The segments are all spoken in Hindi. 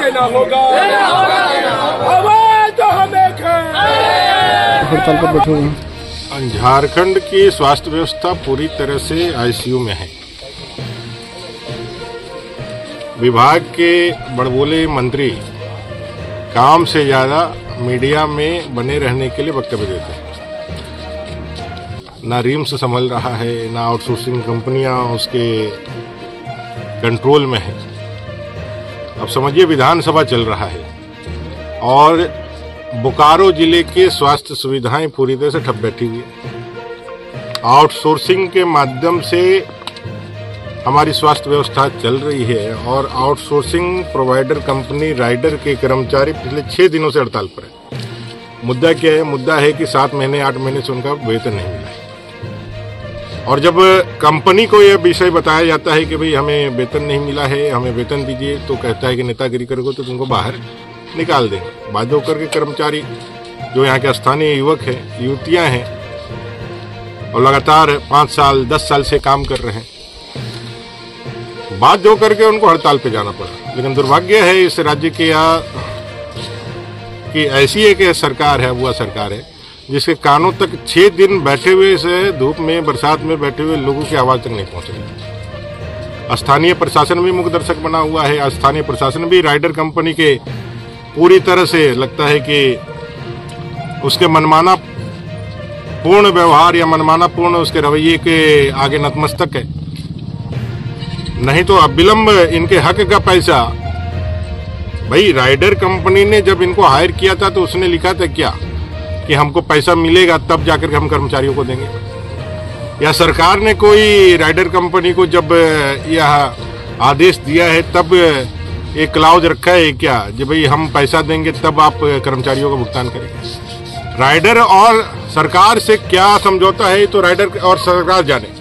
देना होगा, आवाज तो हमें हड़ताल पर बैठे हुए हैं। झारखंड की स्वास्थ्य व्यवस्था पूरी तरह से आईसीयू में है। विभाग के बड़बोले मंत्री काम से ज्यादा मीडिया में बने रहने के लिए वक्तव्य देते हैं। ना रिम्स संभल रहा है, ना आउटसोर्सिंग कंपनियां उसके कंट्रोल में है। अब समझिए विधानसभा चल रहा है और बोकारो जिले के स्वास्थ्य सुविधाएं पूरी तरह से ठप बैठी हुई है। आउटसोर्सिंग के माध्यम से हमारी स्वास्थ्य व्यवस्था चल रही है और आउटसोर्सिंग प्रोवाइडर कंपनी राइडर के कर्मचारी पिछले 6 दिनों से हड़ताल पर है। मुद्दा क्या है? मुद्दा है कि 7 महीने 8 महीने से उनका वेतन नहीं मिला है। और जब कंपनी को यह विषय बताया जाता है कि भाई हमें वेतन नहीं मिला है, हमें वेतन दीजिए, तो कहता है कि नेतागिरी करोगे तो तुमको बाहर निकाल देंगे। बाध्य होकर के कर्मचारी जो यहाँ के स्थानीय युवक हैं, युवतियां हैं और लगातार 5 साल 10 साल से काम कर रहे हैं, बाध्य होकर के उनको हड़ताल पे जाना पड़ा। लेकिन दुर्भाग्य है इस राज्य के कि ऐसी एक सरकार है, वो सरकार है जिसके कानों तक 6 दिन बैठे हुए से धूप में बरसात में बैठे हुए लोगों की आवाज तक नहीं पहुंच रही। स्थानीय प्रशासन भी मुख्य दर्शक बना हुआ है। स्थानीय प्रशासन भी राइडर कंपनी के पूरी तरह से लगता है कि उसके मनमाना पूर्ण व्यवहार या मनमाना पूर्ण उसके रवैये के आगे नतमस्तक है। नहीं तो अविलंब इनके हक का पैसा, भाई राइडर कंपनी ने जब इनको हायर किया था तो उसने लिखा था क्या कि हमको पैसा मिलेगा तब जाकर के हम कर्मचारियों को देंगे? या सरकार ने कोई राइडर कंपनी को जब यह आदेश दिया है तब एक क्लाउज रखा है क्या कि भाई हम पैसा देंगे तब आप कर्मचारियों का भुगतान करेंगे? राइडर और सरकार से क्या समझौता है तो राइडर और सरकार जाने।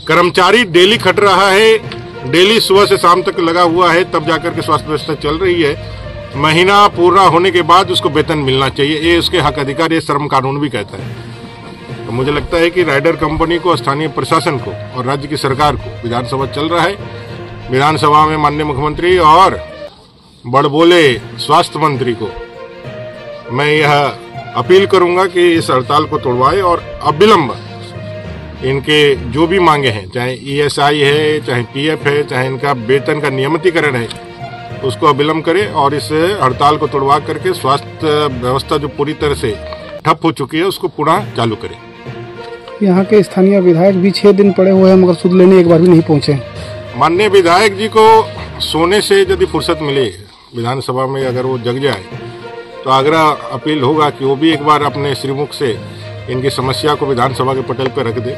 कर्मचारी डेली खट रहा है, डेली सुबह से शाम तक लगा हुआ है, तब जाकर के स्वास्थ्य व्यवस्था चल रही है। महीना पूरा होने के बाद उसको वेतन मिलना चाहिए, ये उसके हक अधिकार, ये श्रम कानून भी कहता है। तो मुझे लगता है कि राइडर कंपनी को, स्थानीय प्रशासन को और राज्य की सरकार को, विधानसभा चल रहा है, विधानसभा में माननीय मुख्यमंत्री और बड़बोले स्वास्थ्य मंत्री को मैं यह अपील करूंगा कि इस हड़ताल को तोड़वाए और अविलंब इनके जो भी मांगे हैं, चाहे ईएसआई है, चाहे पीएफ है, चाहे इनका वेतन का नियमितीकरण है, उसको अविलंब करे और इस हड़ताल को तोड़वा करके स्वास्थ्य व्यवस्था जो पूरी तरह से ठप हो चुकी है उसको पुनः चालू करे। यहाँ के स्थानीय विधायक भी 6 दिन पड़े हुए हैं मगर सुध लेने एक बार भी नहीं पहुंचे। माननीय विधायक जी को सोने से यदि फुर्सत मिले विधानसभा में, अगर वो जग जाए तो आग्रह अपील होगा कि वो भी एक बार अपने श्रीमुख से इनकी समस्या को विधानसभा के पटल पर रख दे।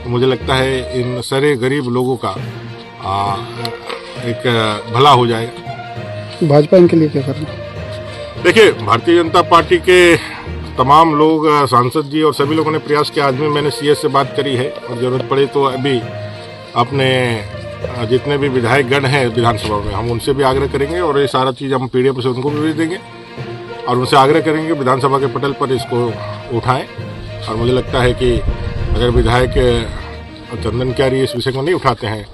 तो मुझे लगता है इन सारे गरीब लोगों का एक भला हो जाएगा। भाजपा इनके लिए क्या कर रही है? देखिए, भारतीय जनता पार्टी के तमाम लोग, सांसद जी और सभी लोगों ने प्रयास किया। आज भी मैंने सीएस से बात करी है और जरूरत पड़े तो अभी अपने जितने भी विधायक गण हैं विधानसभा में, हम उनसे भी आग्रह करेंगे और ये सारा चीज़ हम पीडीएफ से उनको भी भेज देंगे और उनसे आग्रह करेंगे विधानसभा के पटल पर इसको उठाएं। और मुझे लगता है कि अगर विधायक चंदन क्यारी इस विषय को नहीं उठाते हैं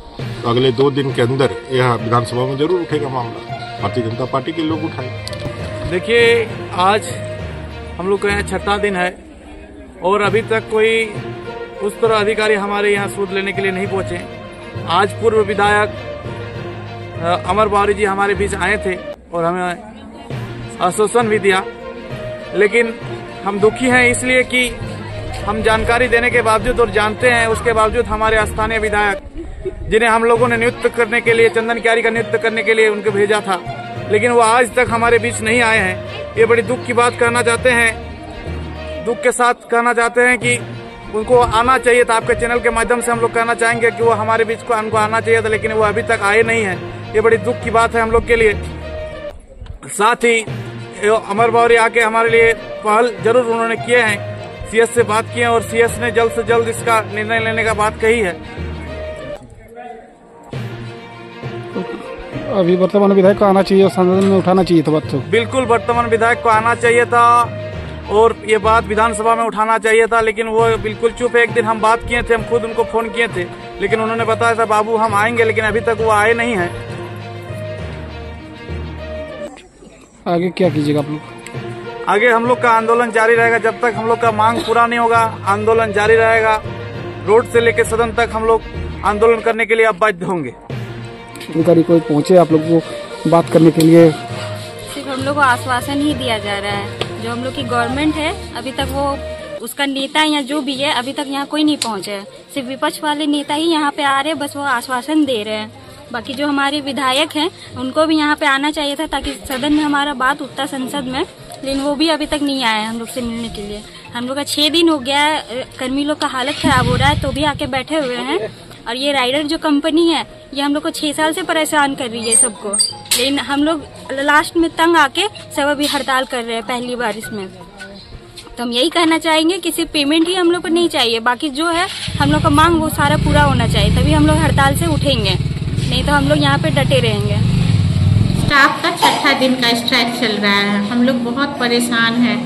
तो अगले 2 दिन के अंदर यह विधानसभा में जरूर उठेगा मामला। भारतीय जनता पार्टी के लोग उठाएंगे। देखिए, आज हम लोग का यहाँ 6ठा दिन है और अभी तक कोई उस तरह अधिकारी हमारे यहाँ सूद लेने के लिए नहीं पहुंचे। आज पूर्व विधायक अमर बावरी जी हमारे बीच आए थे और हमें आश्वासन भी दिया, लेकिन हम दुखी हैं इसलिए कि हम जानकारी देने के बावजूद और जानते हैं उसके बावजूद हमारे स्थानीय विधायक, जिन्हें हम लोगों ने नियुक्त करने के लिए, चंदन क्यारी का नियुक्त करने के लिए उनको भेजा था, लेकिन वो आज तक हमारे बीच नहीं आए हैं। ये बड़ी दुख की बात कहना चाहते हैं, दुख के साथ कहना चाहते हैं कि उनको आना चाहिए था। आपके चैनल के माध्यम से हम लोग कहना चाहेंगे कि वो हमारे बीच को उनको आना चाहिए था, लेकिन वो अभी तक आए नहीं है। ये बड़ी दुख की बात है हम लोग के लिए। साथ ही अमर बावरी आके हमारे लिए पहल जरूर उन्होंने किए हैं, सीएस से बात की है और सीएस ने जल्द से जल्द इसका निर्णय लेने का बात कही है। अभी वर्तमान विधायक को आना चाहिए और सदन में उठाना चाहिए था बात। तो बिल्कुल वर्तमान विधायक को आना चाहिए था और ये बात विधानसभा में उठाना चाहिए था, लेकिन वो बिल्कुल चुप है। एक दिन हम बात किए थे, हम खुद उनको फोन किए थे, लेकिन उन्होंने बताया था बाबू हम आएंगे, लेकिन अभी तक वो आए नहीं है। आगे क्या कीजिएगा आप लोग? आगे हम लोग का आंदोलन जारी रहेगा। जब तक हम लोग का मांग पूरा नहीं होगा, आंदोलन जारी रहेगा। रोड से लेकर सदन तक हम लोग आंदोलन करने के लिए अब बाध्य होंगे। अधिकारी कोई पहुंचे आप लोग को बात करने के लिए? सिर्फ हम लोग को आश्वासन ही दिया जा रहा है। जो हम लोग की गवर्नमेंट है, अभी तक वो उसका नेता या जो भी है, अभी तक यहाँ कोई नहीं पहुँचा है। सिर्फ विपक्ष वाले नेता ही यहाँ पे आ रहे हैं, बस वो आश्वासन दे रहे हैं। बाकी जो हमारे विधायक हैं, उनको भी यहाँ पे आना चाहिए था ताकि सदन में हमारा बात उठता संसद में, लेकिन वो भी अभी तक नहीं आए हम लोग से मिलने के लिए। हम लोग का 6 दिन हो गया है, कर्मी लोग का हालत खराब हो रहा है तो भी आके बैठे हुए हैं। और ये राइडर जो कंपनी है, ये हम लोग को 6 साल से परेशान कर रही है सबको, लेकिन हम लोग लास्ट में तंग आके सब अभी हड़ताल कर रहे हैं पहली बार इसमें। तो हम यही कहना चाहेंगे कि सिर्फ पेमेंट ही हम लोग को नहीं चाहिए, बाकी जो है हम लोग का मांग वो सारा पूरा होना चाहिए, तभी हम लोग हड़ताल से उठेंगे, नहीं तो हम लोग यहाँ पे डटे रहेंगे। स्टाफ का 6ठा दिन का स्ट्राइक चल रहा है। हम लोग बहुत परेशान हैं।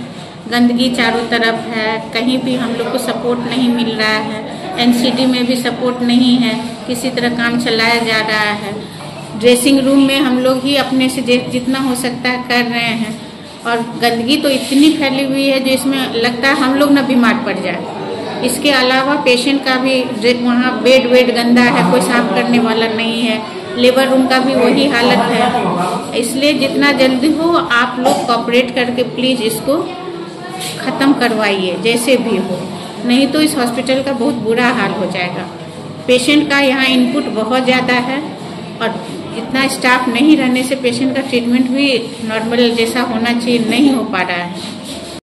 गंदगी चारों तरफ है, कहीं भी हम लोग को सपोर्ट नहीं मिल रहा है। एनसीडी में भी सपोर्ट नहीं है, किसी तरह काम चलाया जा रहा है। ड्रेसिंग रूम में हम लोग ही अपने से जितना हो सकता है कर रहे हैं, और गंदगी तो इतनी फैली हुई है जो इसमें लगता है हम लोग ना बीमार पड़ जाए। इसके अलावा पेशेंट का भी वहाँ बेड गंदा है, कोई साफ करने वाला नहीं है। लेबर रूम का भी वही हालत है। इसलिए जितना जल्दी हो आप लोग कोऑपरेट करके प्लीज़ इसको ख़त्म करवाइए जैसे भी हो, नहीं तो इस हॉस्पिटल का बहुत बुरा हाल हो जाएगा। पेशेंट का यहाँ इनपुट बहुत ज़्यादा है, और इतना स्टाफ नहीं रहने से पेशेंट का ट्रीटमेंट भी नॉर्मल जैसा होना चाहिए नहीं हो पा रहा है।